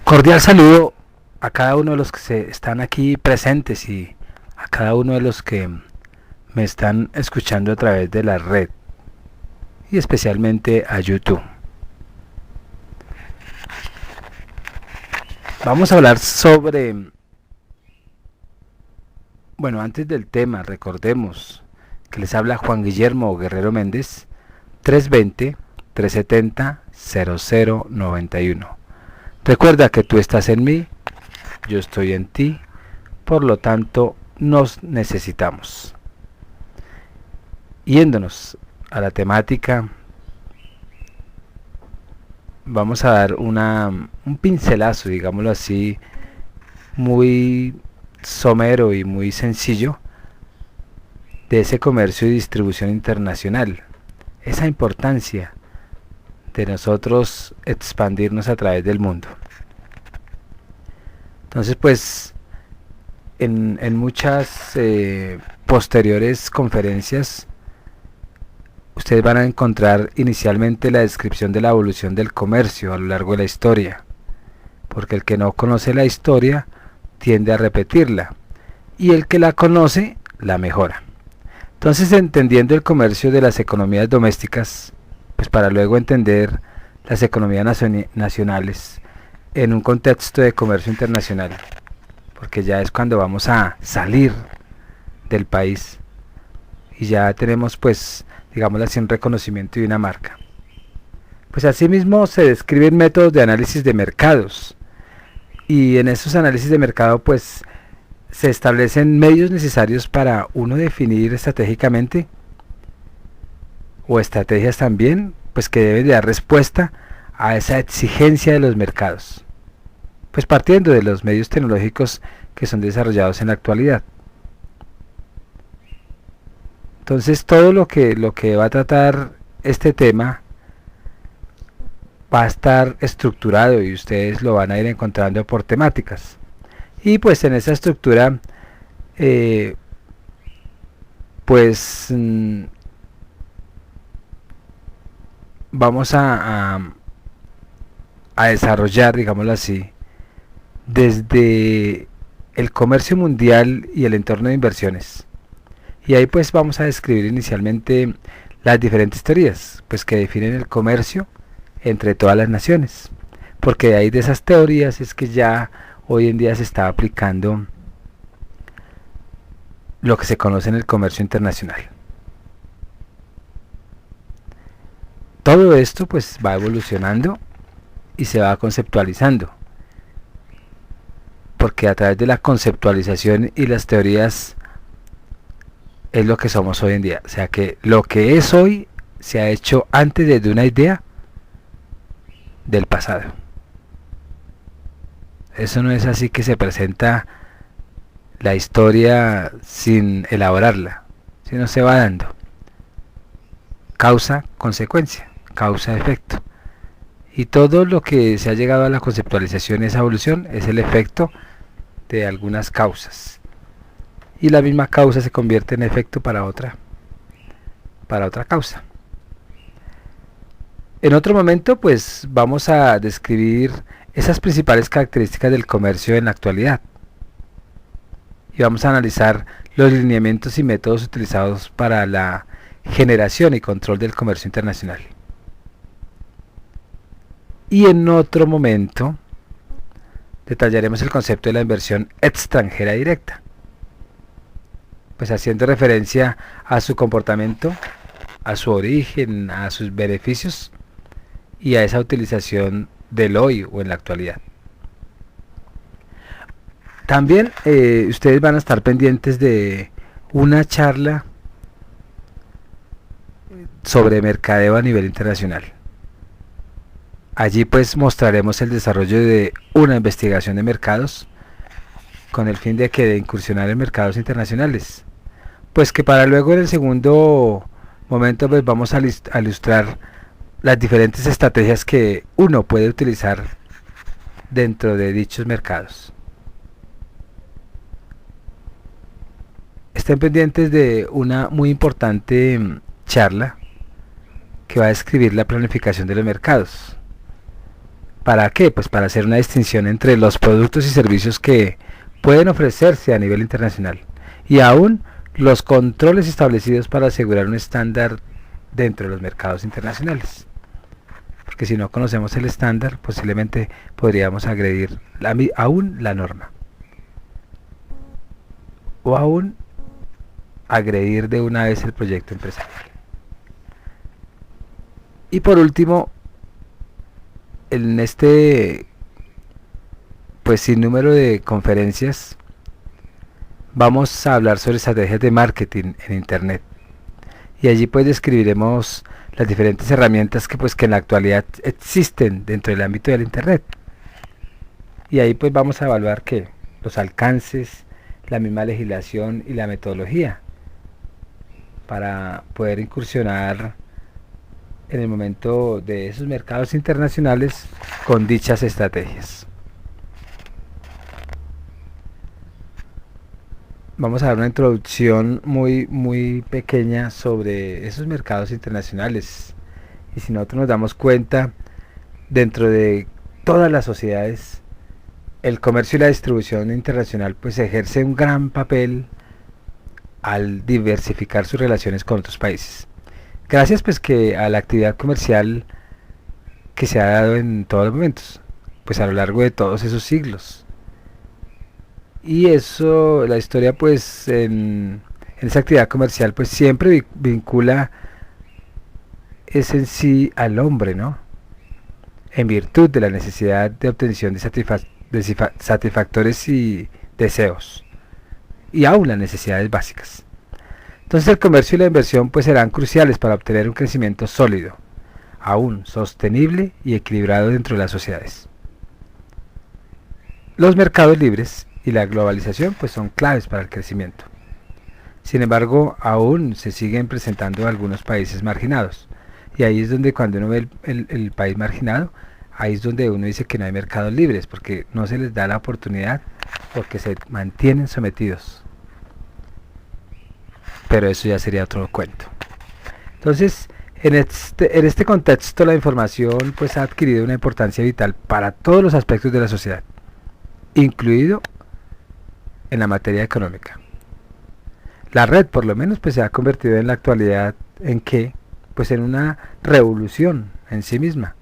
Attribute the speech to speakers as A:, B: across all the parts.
A: Cordial saludo a cada uno de los que están aquí presentes y a cada uno de los que me están escuchando a través de la red y especialmente a YouTube. Vamos a hablar sobre, antes del tema, recordemos que les habla Juan Guillermo Guerrero Méndez, 320-370-0091. Recuerda que tú estás en mí, yo estoy en ti, por lo tanto nos necesitamos. Yéndonos a la temática, vamos a dar un pincelazo, digámoslo así, muy somero y muy sencillo de ese comercio y distribución internacional, esa importancia de nosotros expandirnos a través del mundo. Entonces, pues, en muchas posteriores conferencias, ustedes van a encontrar inicialmente la descripción de la evolución del comercio a lo largo de la historia, porque el que no conoce la historia tiende a repetirla, y el que la conoce la mejora. Entonces, entendiendo el comercio de las economías domésticas, pues para luego entender las economías nacionales en un contexto de comercio internacional, porque ya es cuando vamos a salir del país y ya tenemos, pues, digámoslo así, un reconocimiento y una marca. Pues asimismo se describen métodos de análisis de mercados, y en esos análisis de mercado pues se establecen medios necesarios para uno definir estratégicamente, o estrategias también, pues que deben de dar respuesta a esa exigencia de los mercados, pues partiendo de los medios tecnológicos que son desarrollados en la actualidad. Entonces todo lo que va a tratar este tema va a estar estructurado y ustedes lo van a ir encontrando por temáticas, y pues en esa estructura pues vamos a desarrollar, digámoslo así, desde el comercio mundial y el entorno de inversiones. Y ahí pues vamos a describir inicialmente las diferentes teorías pues que definen el comercio entre todas las naciones, porque de ahí de esas teorías es que ya hoy en día se está aplicando lo que se conoce en el comercio internacional. Todo esto pues va evolucionando y se va conceptualizando, porque a través de la conceptualización y las teorías es lo que somos hoy en día. O sea que lo que es hoy se ha hecho antes desde una idea del pasado. Eso no es así que se presenta la historia sin elaborarla, sino se va dando causa, consecuencia, causa, efecto, y todo lo que se ha llegado a la conceptualización, esa evolución, es el efecto de algunas causas, y la misma causa se convierte en efecto para otra causa. En otro momento pues vamos a describir esas principales características del comercio en la actualidad, y vamos a analizar los lineamientos y métodos utilizados para la generación y control del comercio internacional. Y en otro momento detallaremos el concepto de la inversión extranjera directa, pues haciendo referencia a su comportamiento, a su origen, a sus beneficios y a esa utilización del hoy o en la actualidad. También ustedes van a estar pendientes de una charla sobre mercadeo a nivel internacional. Allí pues mostraremos el desarrollo de una investigación de mercados con el fin de incursionar en mercados internacionales, pues que para luego en el segundo momento pues vamos a ilustrar las diferentes estrategias que uno puede utilizar dentro de dichos mercados. Estén pendientes de una muy importante charla que va a describir la planificación de los mercados, ¿Para qué? Pues para hacer una distinción entre los productos y servicios que pueden ofrecerse a nivel internacional y aún los controles establecidos para asegurar un estándar dentro de los mercados internacionales. Porque si no conocemos el estándar, posiblemente podríamos agredir aún la norma. O aún agredir de una vez el proyecto empresarial. Y por último, en este pues sinnúmero de conferencias vamos a hablar sobre estrategias de marketing en internet. Y allí pues describiremos las diferentes herramientas que en la actualidad existen dentro del ámbito del internet. Y ahí pues vamos a evaluar que los alcances, la misma legislación y la metodología para poder incursionar en el momento de esos mercados internacionales con dichas estrategias. Vamos a dar una introducción muy pequeña sobre esos mercados internacionales. Y si nosotros nos damos cuenta, dentro de todas las sociedades, el comercio y la distribución internacional pues ejerce un gran papel al diversificar sus relaciones con otros países. Gracias pues que a la actividad comercial que se ha dado en todos los momentos, pues a lo largo de todos esos siglos. Y eso, la historia pues en esa actividad comercial pues siempre vincula es en sí al hombre, ¿no? En virtud de la necesidad de obtención de satisfactores y deseos, y aún las necesidades básicas. Entonces el comercio y la inversión pues serán cruciales para obtener un crecimiento sólido, aún sostenible y equilibrado dentro de las sociedades. Los mercados libres y la globalización pues son claves para el crecimiento. Sin embargo, aún se siguen presentando algunos países marginados. Y ahí es donde cuando uno ve el país marginado, ahí es donde uno dice que no hay mercados libres, porque no se les da la oportunidad, porque se mantienen sometidos. Pero eso ya sería otro cuento. Entonces, en este contexto la información pues ha adquirido una importancia vital para todos los aspectos de la sociedad, incluido en la materia económica. La red por lo menos pues se ha convertido en la actualidad en una revolución en sí misma,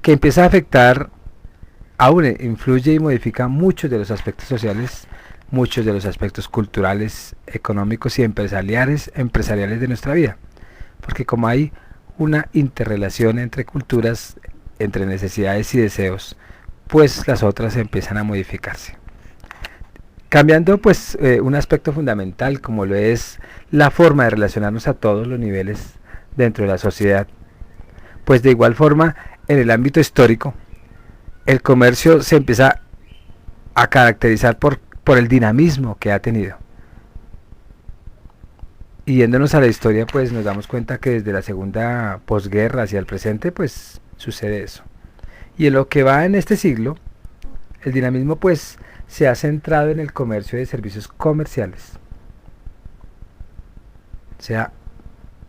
A: que empieza a afectar, aún influye y modifica muchos de los aspectos sociales, muchos de los aspectos culturales, económicos y empresariales de nuestra vida, porque como hay una interrelación entre culturas, entre necesidades y deseos, pues las otras empiezan a modificarse. Cambiando pues un aspecto fundamental como lo es la forma de relacionarnos a todos los niveles dentro de la sociedad. Pues de igual forma, en el ámbito histórico, el comercio se empieza a caracterizar por el dinamismo que ha tenido. Y yéndonos a la historia, pues nos damos cuenta que desde la segunda posguerra hacia el presente, pues sucede eso. Y en lo que va en este siglo, el dinamismo pues se ha centrado en el comercio de servicios comerciales, o sea,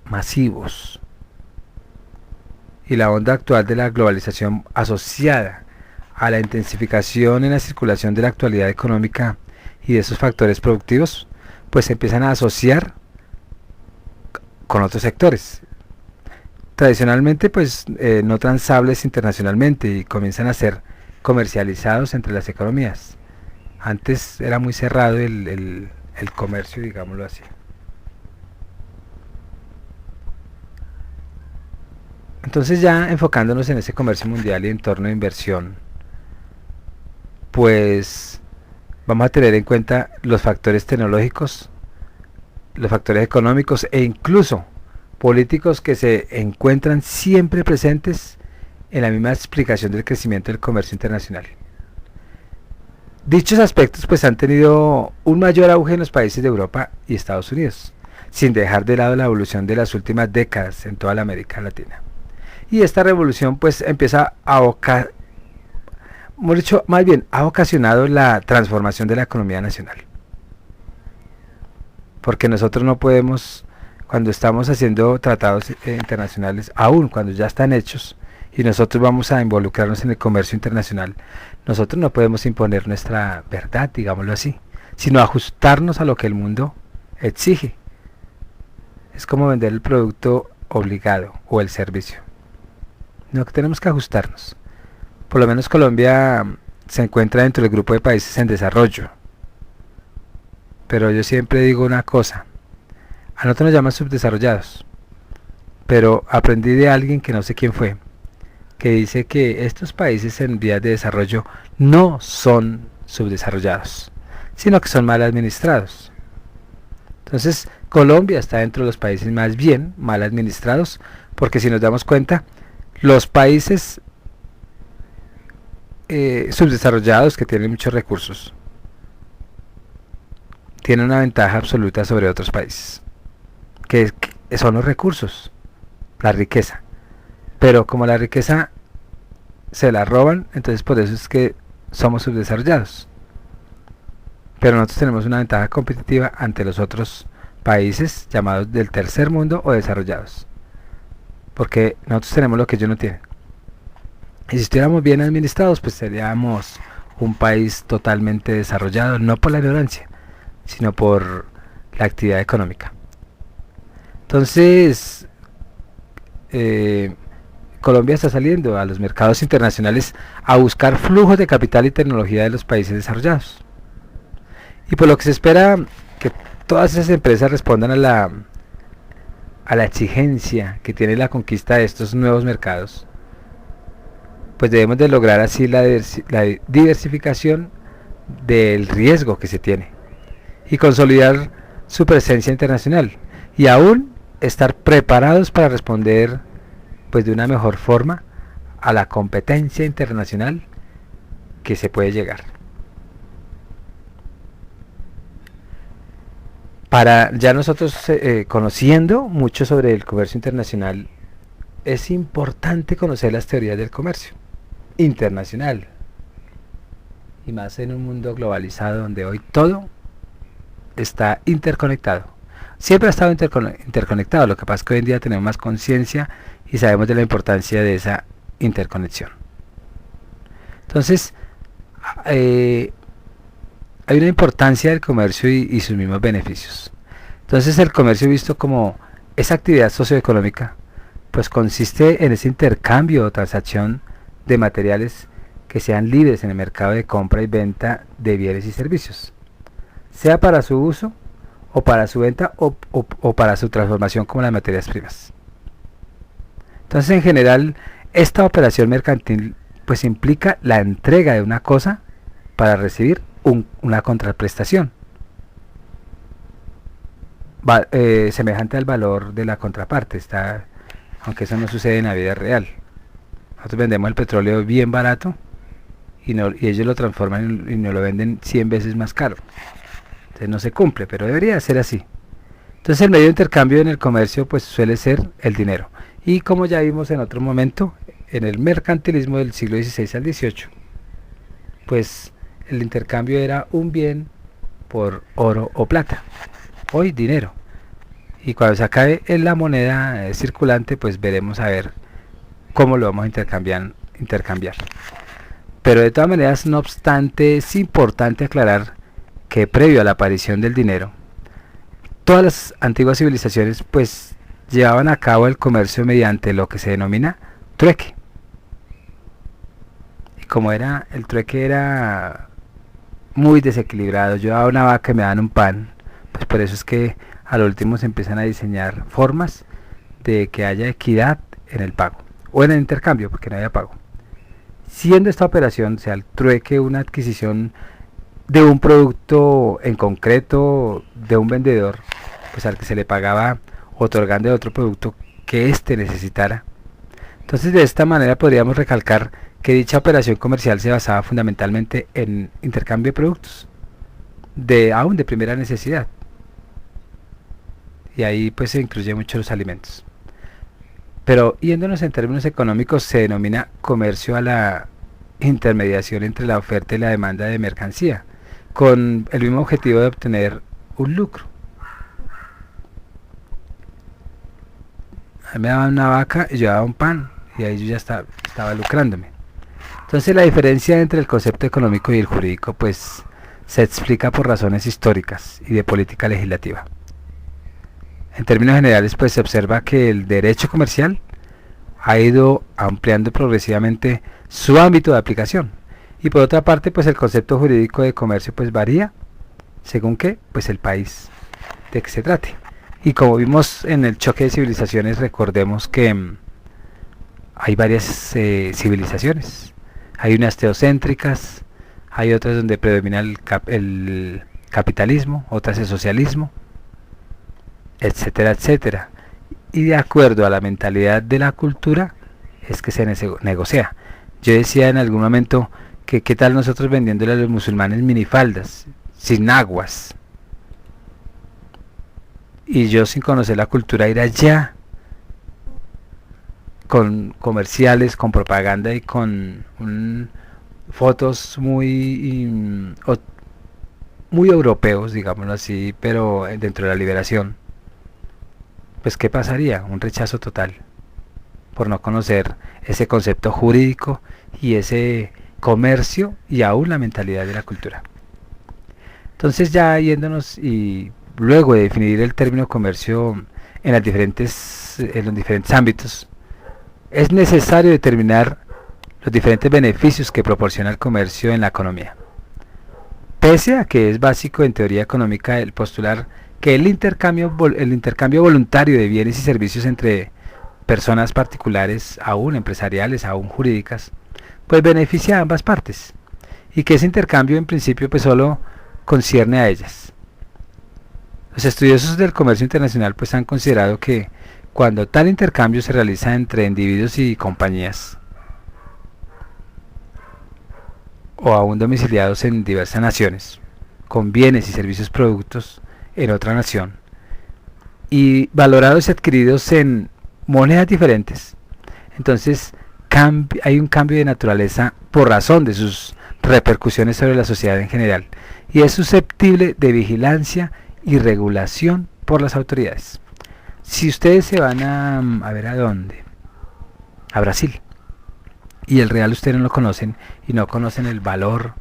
A: masivos. Y la onda actual de la globalización asociada a la intensificación en la circulación de la actualidad económica y de esos factores productivos, pues se empiezan a asociar con otros sectores tradicionalmente pues no transables internacionalmente y comienzan a ser comercializados entre las economías. Antes era muy cerrado el comercio, digámoslo así. Entonces ya enfocándonos en ese comercio mundial y entorno de inversión, pues vamos a tener en cuenta los factores tecnológicos, los factores económicos e incluso políticos que se encuentran siempre presentes en la misma explicación del crecimiento del comercio internacional. Dichos aspectos pues han tenido un mayor auge en los países de Europa y Estados Unidos, sin dejar de lado la evolución de las últimas décadas en toda la América Latina. Y esta revolución pues empieza ha ocasionado la transformación de la economía nacional. Porque nosotros no podemos, cuando estamos haciendo tratados internacionales, aún cuando ya están hechos y nosotros vamos a involucrarnos en el comercio internacional, nosotros no podemos imponer nuestra verdad, digámoslo así, sino ajustarnos a lo que el mundo exige. Es como vender el producto obligado o el servicio. No, que tenemos que ajustarnos. Por lo menos Colombia se encuentra dentro del grupo de países en desarrollo. Pero yo siempre digo una cosa. A nosotros nos llaman subdesarrollados. Pero aprendí de alguien que no sé quién fue, que dice que estos países en vías de desarrollo no son subdesarrollados, sino que son mal administrados. Entonces, Colombia está dentro de los países más bien mal administrados, porque si nos damos cuenta, los países subdesarrollados que tienen muchos recursos tienen una ventaja absoluta sobre otros países, que son los recursos, la riqueza. Pero como la riqueza se la roban, entonces por eso es que somos subdesarrollados. Pero nosotros tenemos una ventaja competitiva ante los otros países llamados del tercer mundo o desarrollados, porque nosotros tenemos lo que ellos no tienen. Y si estuviéramos bien administrados, pues seríamos un país totalmente desarrollado, no por la ignorancia, sino por la actividad económica. Entonces, Colombia está saliendo a los mercados internacionales a buscar flujos de capital y tecnología de los países desarrollados. Y por lo que se espera que todas esas empresas respondan a la exigencia que tiene la conquista de estos nuevos mercados, pues debemos de lograr así la diversificación del riesgo que se tiene y consolidar su presencia internacional y aún estar preparados para responder pues de una mejor forma a la competencia internacional que se puede llegar. Para ya nosotros conociendo mucho sobre el comercio internacional, es importante conocer las teorías del comercio internacional, y más en un mundo globalizado donde hoy todo está interconectado. Siempre ha estado interconectado, lo que pasa es que hoy en día tenemos más conciencia y sabemos de la importancia de esa interconexión. Entonces, hay una importancia del comercio y sus mismos beneficios. Entonces el comercio visto como esa actividad socioeconómica, pues consiste en ese intercambio o transacción de materiales que sean libres en el mercado de compra y venta de bienes y servicios, sea para su uso o para su venta o para su transformación como las materias primas. Entonces en general esta operación mercantil pues implica la entrega de una cosa para recibir una contraprestación semejante al valor de la contraparte, aunque eso no sucede en la vida real. Nosotros vendemos el petróleo bien barato y ellos lo transforman y nos lo venden 100 veces más caro. Entonces no se cumple, pero debería ser así. Entonces el medio de intercambio en el comercio pues suele ser el dinero. Y como ya vimos en otro momento, en el mercantilismo del siglo XVI al XVIII, pues el intercambio era un bien por oro o plata. Hoy dinero. Y cuando se acabe en la moneda circulante, pues veremos a ver cómo lo vamos a intercambiar. Pero de todas maneras, no obstante, es importante aclarar que previo a la aparición del dinero, todas las antiguas civilizaciones pues llevaban a cabo el comercio mediante lo que se denomina trueque. Y como el trueque era muy desequilibrado, yo daba una vaca y me daban un pan, pues por eso es que al último se empiezan a diseñar formas de que haya equidad en el pago o en el intercambio, porque no había pago. Siendo esta operación, o sea, el trueque, una adquisición de un producto en concreto de un vendedor, pues al que se le pagaba otorgando otro producto que éste necesitara. Entonces de esta manera podríamos recalcar que dicha operación comercial se basaba fundamentalmente en intercambio de productos, aún de primera necesidad. Y ahí pues se incluye mucho los alimentos. Pero yéndonos en términos económicos, se denomina comercio a la intermediación entre la oferta y la demanda de mercancía, con el mismo objetivo de obtener un lucro. A mí me daban una vaca y yo daba un pan, y ahí yo ya estaba, estaba lucrándome. Entonces la diferencia entre el concepto económico y el jurídico pues se explica por razones históricas y de política legislativa. En términos generales pues se observa que el derecho comercial ha ido ampliando progresivamente su ámbito de aplicación, y por otra parte pues el concepto jurídico de comercio pues varía según qué, pues el país de que se trate. Y como vimos en el choque de civilizaciones, recordemos que hay varias civilizaciones. Hay unas teocéntricas, hay otras donde predomina el capitalismo, otras el socialismo, etcétera, etcétera. Y de acuerdo a la mentalidad de la cultura es que se negocia. Yo decía en algún momento que qué tal nosotros vendiéndole a los musulmanes minifaldas, sin aguas, y yo sin conocer la cultura ir allá con comerciales, con propaganda y con fotos muy europeos, digámoslo así, pero dentro de la liberación, pues ¿qué pasaría? Un rechazo total por no conocer ese concepto jurídico y ese comercio y aún la mentalidad de la cultura. Entonces ya yéndonos y luego de definir el término comercio en los diferentes ámbitos, es necesario determinar los diferentes beneficios que proporciona el comercio en la economía. Pese a que es básico en teoría económica el postular que el intercambio voluntario de bienes y servicios entre personas particulares, aún empresariales, aún jurídicas, pues beneficia a ambas partes, y que ese intercambio en principio pues solo concierne a ellas. Los estudiosos del comercio internacional pues han considerado que cuando tal intercambio se realiza entre individuos y compañías, o aún domiciliados en diversas naciones, con bienes y servicios productos en otra nación, y valorados y adquiridos en monedas diferentes, entonces hay un cambio de naturaleza por razón de sus repercusiones sobre la sociedad en general, y es susceptible de vigilancia y regulación por las autoridades. Si ustedes se van a ver a dónde, a Brasil, y el real ustedes no lo conocen y no conocen el valor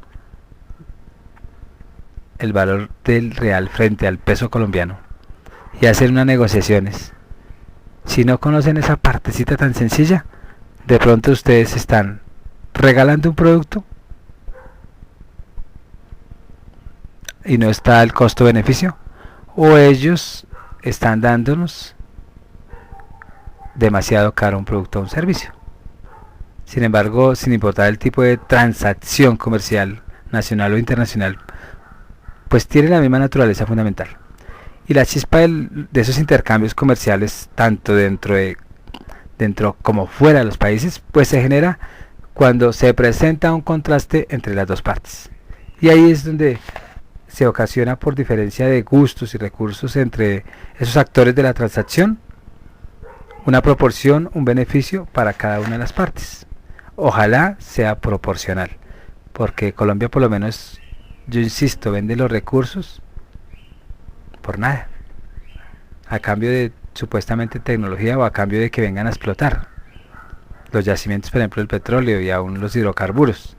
A: del real frente al peso colombiano, y hacen unas negociaciones, si no conocen esa partecita tan sencilla, de pronto ustedes están regalando un producto y no está el costo-beneficio, o ellos están dándonos demasiado caro un producto o un servicio. Sin embargo, sin importar el tipo de transacción comercial, nacional o internacional, pues tiene la misma naturaleza fundamental. Y la chispa de esos intercambios comerciales, tanto dentro como fuera de los países, pues se genera cuando se presenta un contraste entre las dos partes. Y ahí es donde se ocasiona por diferencia de gustos y recursos entre esos actores de la transacción, una proporción, un beneficio para cada una de las partes. Ojalá sea proporcional, porque Colombia por lo menos, yo insisto, vende los recursos por nada, a cambio de supuestamente tecnología o a cambio de que vengan a explotar los yacimientos, por ejemplo el petróleo y aún los hidrocarburos.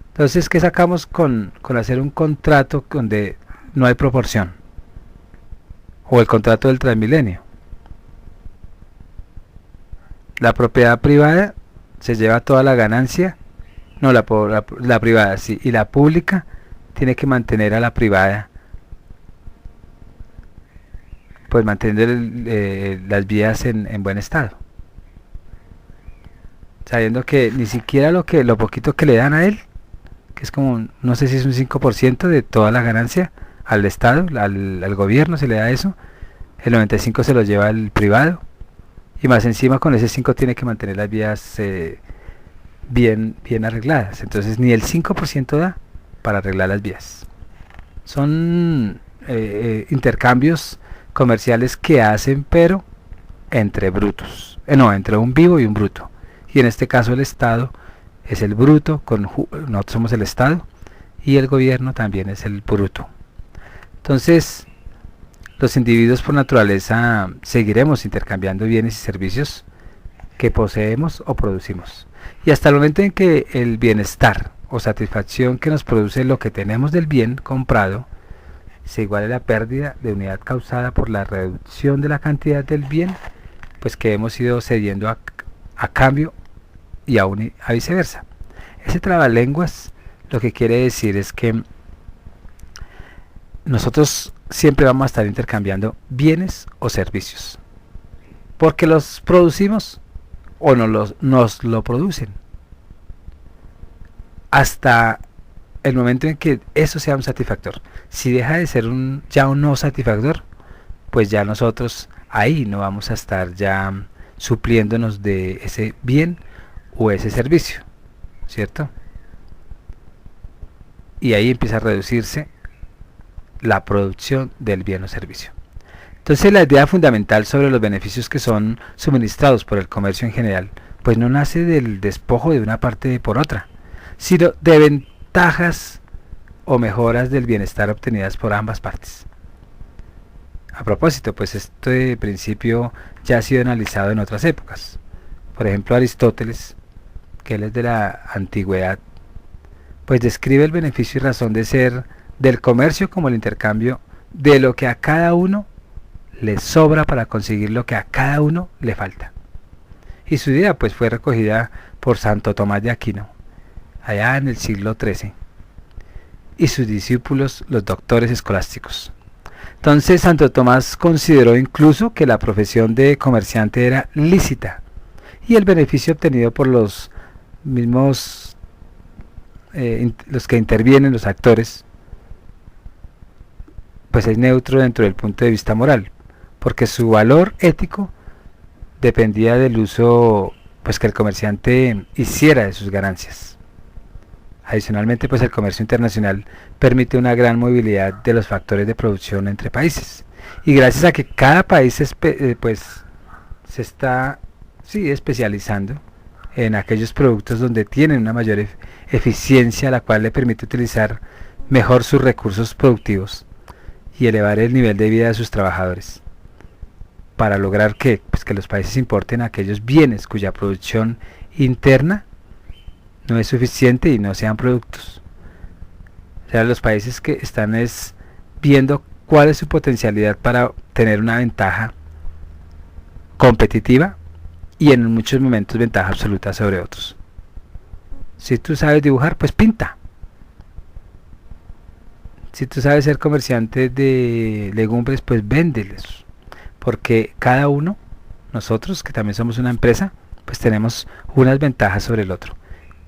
A: Entonces, ¿qué sacamos con hacer un contrato donde no hay proporción? O el contrato del Transmilenio. La propiedad privada se lleva toda la ganancia, no, la privada sí, y la pública tiene que mantener a la privada, pues mantener las vías en buen estado, sabiendo que ni siquiera lo poquito que le dan a él, que es como, no sé si es un 5% de toda la ganancia al Estado, al gobierno se le da eso, el 95% se lo lleva el privado, y más encima con ese 5 tiene que mantener las vías bien arregladas. Entonces ni el 5% da para arreglar las vías. Son intercambios comerciales que hacen, pero entre brutos, entre un vivo y un bruto, y en este caso el Estado es el bruto, nosotros somos el Estado, y el gobierno también es el bruto. Entonces los individuos por naturaleza seguiremos intercambiando bienes y servicios que poseemos o producimos. Y hasta el momento en que el bienestar o satisfacción que nos produce lo que tenemos del bien comprado se iguale a la pérdida de unidad causada por la reducción de la cantidad del bien, pues que hemos ido cediendo a cambio y aún a viceversa. Ese trabalenguas lo que quiere decir es que nosotros siempre vamos a estar intercambiando bienes o servicios, porque los producimos o nos lo producen, hasta el momento en que eso sea un satisfactor. Si deja de ser ya un no satisfactor, pues ya nosotros ahí no vamos a estar ya supliéndonos de ese bien o ese servicio, ¿cierto? Y ahí empieza a reducirse la producción del bien o servicio. Entonces la idea fundamental sobre los beneficios que son suministrados por el comercio en general, pues no nace del despojo de una parte por otra, sino de ventajas o mejoras del bienestar obtenidas por ambas partes. A propósito, pues este principio ya ha sido analizado en otras épocas. Por ejemplo, Aristóteles, que él es de la antigüedad, pues describe el beneficio y razón de ser del comercio como el intercambio de lo que a cada uno le sobra para conseguir lo que a cada uno le falta. Y su idea pues fue recogida por Santo Tomás de Aquino, allá en el siglo XIII, y sus discípulos, los doctores escolásticos. Entonces Santo Tomás consideró incluso que la profesión de comerciante era lícita, y el beneficio obtenido por los mismos, los que intervienen, los actores, pues es neutro dentro del punto de vista moral, porque su valor ético dependía del uso pues que el comerciante hiciera de sus ganancias. Adicionalmente, pues el comercio internacional permite una gran movilidad de los factores de producción entre países, y gracias a que cada país se está especializando en aquellos productos donde tienen una mayor eficiencia, la cual le permite utilizar mejor sus recursos productivos y elevar el nivel de vida de sus trabajadores, para lograr que los países importen aquellos bienes cuya producción interna no es suficiente y no sean productos. O sea, los países que están viendo cuál es su potencialidad para tener una ventaja competitiva y en muchos momentos ventaja absoluta sobre otros. Si tú sabes dibujar, pues pinta. Si tú sabes ser comerciante de legumbres, pues véndeles. Porque cada uno, nosotros que también somos una empresa, pues tenemos unas ventajas sobre el otro.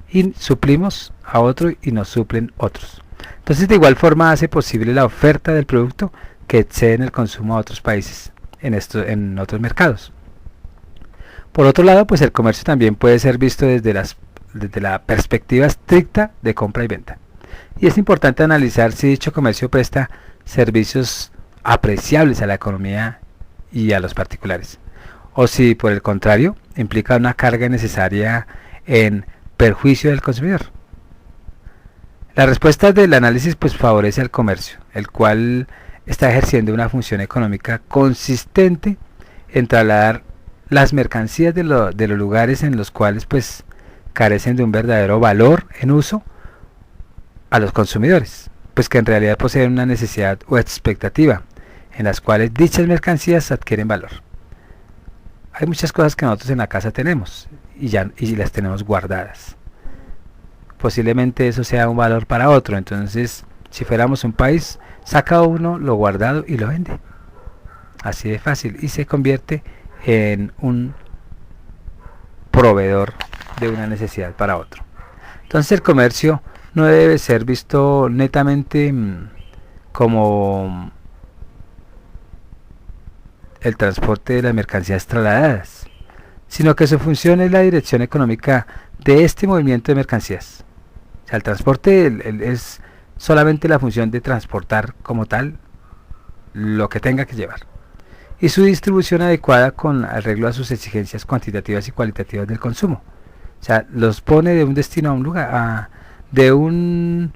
A: Y suplimos a otro y nos suplen otros. Entonces de igual forma hace posible la oferta del producto que excede en el consumo a otros países, en otros mercados. Por otro lado, pues el comercio también puede ser visto desde la perspectiva estricta de compra y venta. Y es importante analizar si dicho comercio presta servicios apreciables a la economía y a los particulares, o si por el contrario implica una carga innecesaria en perjuicio del consumidor. La respuesta del análisis pues favorece al comercio, el cual está ejerciendo una función económica consistente en trasladar las mercancías de los lugares en los cuales pues carecen de un verdadero valor en uso a los consumidores, pues que en realidad poseen una necesidad o expectativa en las cuales dichas mercancías adquieren valor. Hay muchas cosas que nosotros en la casa tenemos y las tenemos guardadas. Posiblemente eso sea un valor para otro, entonces si fuéramos un país, saca uno lo guardado y lo vende. Así de fácil, y se convierte en un proveedor de una necesidad para otro. Entonces el comercio no debe ser visto netamente como el transporte de las mercancías trasladadas, sino que su función es la dirección económica de este movimiento de mercancías. O sea, el transporte es solamente la función de transportar como tal lo que tenga que llevar, y su distribución adecuada con arreglo a sus exigencias cuantitativas y cualitativas del consumo. O sea, los pone de un destino a un lugar, de un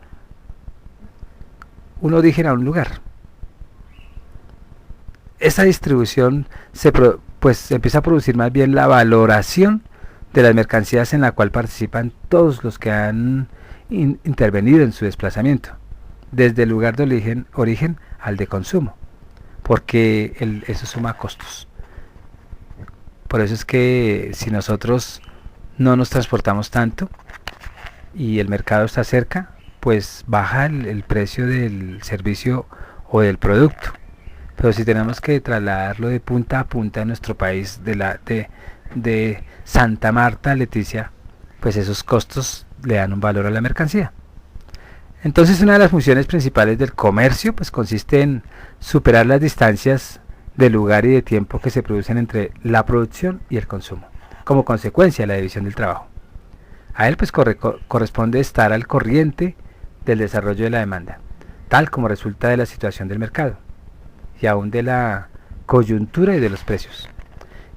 A: origen a un lugar. Esa distribución empieza a producir más bien la valoración de las mercancías en la cual participan todos los que han intervenido en su desplazamiento, desde el lugar de origen al de consumo, porque eso suma costos. Por eso es que si nosotros no nos transportamos tanto y el mercado está cerca, pues baja el precio del servicio o del producto. Pero si tenemos que trasladarlo de punta a punta en nuestro país, de Santa Marta a Leticia, pues esos costos le dan un valor a la mercancía. Entonces una de las funciones principales del comercio pues consiste en superar las distancias de lugar y de tiempo que se producen entre la producción y el consumo, como consecuencia de la división del trabajo. A él pues corresponde estar al corriente del desarrollo de la demanda, tal como resulta de la situación del mercado, y aún de la coyuntura y de los precios,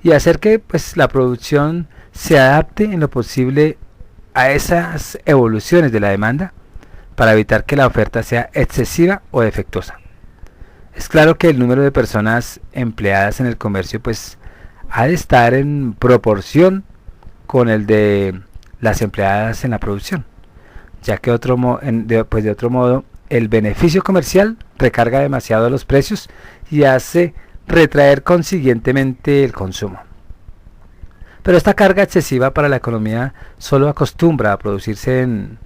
A: y hacer que pues la producción se adapte en lo posible a esas evoluciones de la demanda para evitar que la oferta sea excesiva o defectuosa. Es claro que el número de personas empleadas en el comercio pues ha de estar en proporción con el de las empleadas en la producción, ya que de otro modo el beneficio comercial recarga demasiado los precios y hace retraer consiguientemente el consumo. Pero esta carga excesiva para la economía solo acostumbra a producirse en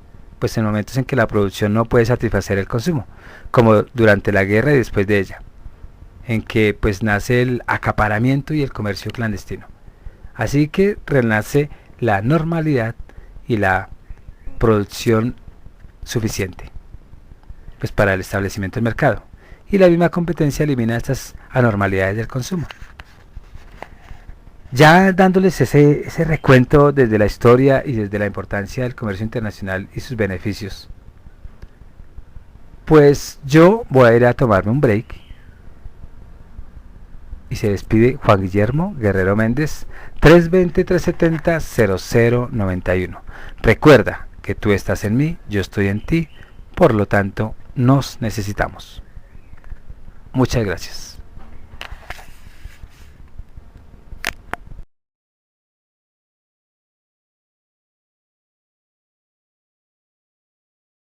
A: momentos en que la producción no puede satisfacer el consumo, como durante la guerra y después de ella, en que pues nace el acaparamiento y el comercio clandestino. Así que renace la normalidad y la producción suficiente pues para el establecimiento del mercado, y la misma competencia elimina estas anormalidades del consumo. Ya dándoles ese recuento desde la historia y desde la importancia del comercio internacional y sus beneficios, pues yo voy a ir a tomarme un break y se despide Juan Guillermo Guerrero Méndez, 320-370-0091. Recuerda que tú estás en mí, yo estoy en ti, por lo tanto nos necesitamos. Muchas gracias.